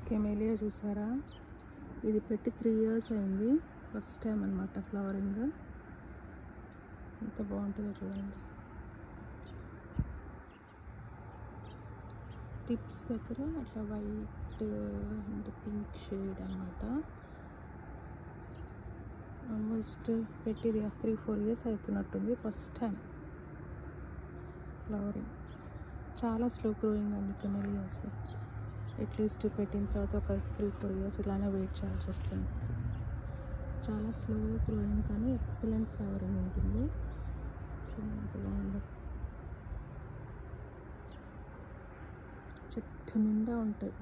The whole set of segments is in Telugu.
కెమేలియా చూసారా, ఇది పెట్టి 3 years అయింది. ఫస్ట్ టైం అనమాట ఫ్లవరింగ్. ఎంత బాగుంటుందో చూడండి. టిప్స్ దగ్గర అట్లా వైట్ అండ్ పింక్ షేడ్ అనమాట. ఆల్మోస్ట్ పెట్టి 3-4 years అవుతున్నట్టుంది. First time flowering. చాలా స్లో గ్రోయింగ్ అండి కెమెలియాస్. అట్లీస్ట్ పెట్టిన తర్వాత ఒక 3-4 years ఇలానే వెయిట్ చేయాల్సి వస్తుంది. చాలా స్లో గ్రోయింగ్ కానీ ఎక్సలెంట్ ఫ్లవరింగ్ ఉంటుంది. ఎంత బాగుందో. చెట్టు నిండా ఉంటాయి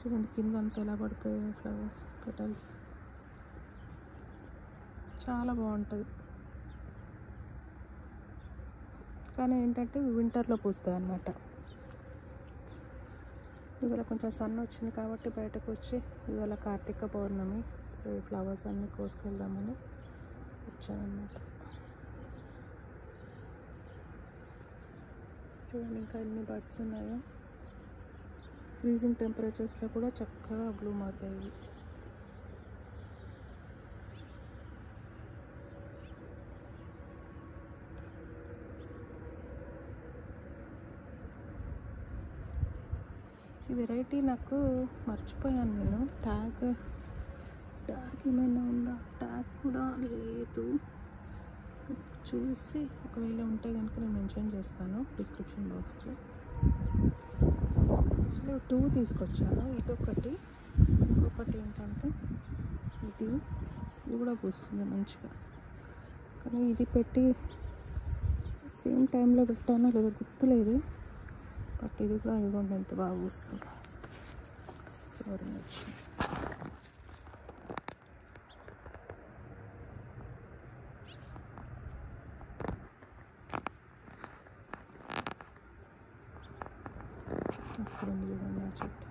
చూడండి. కింద అంతా ఎలా పడిపోయాయి ఫ్లవర్స్ పెటల్స్. చాలా బాగుంటుంది. కానీ ఏంటంటే వింటర్లో పూస్తాయి అన్నమాట. ఇవాళ కొంచెం సన్ వచ్చింది కాబట్టి బయటకు వచ్చి, ఇవాళ కార్తీక పౌర్ణమి, సో ఈ ఫ్లవర్స్ అన్నీ కోసుకెళ్దామని వచ్చామన్నమాట. చూడండి ఇంకా ఎన్ని బర్డ్స్ ఉన్నాయో. ఫ్రీజింగ్ టెంపరేచర్స్లో కూడా చక్కగా బ్లూమ్ అవుతాయి. ఈ వెరైటీ నాకు మర్చిపోయాను నేను. ట్యాగ్ ఏమైనా ఉందా? ట్యాగ్ కూడా లేదు. చూసి ఒకవేళ ఉంటే కనుక నేను మెన్షన్ చేస్తాను డిస్క్రిప్షన్ బాక్స్లో. యాక్చువల్లీ 2 తీసుకొచ్చాను. ఇదొకటి, ఇంకొకటి ఏంటంటే ఇది కూడా పూస్తుంది మంచిగా. కానీ ఇది పెట్టి సేమ్ టైంలో పెట్టానో లేదో గుర్తులేదు. బట్ ఇది కూడా ఇదిగోండి ఎంత బాగా పూస్తుంది. ఫ్లవరింగ్ వచ్చింది. అక్కడ ఉంది చూడండి ఆ చెట్టు.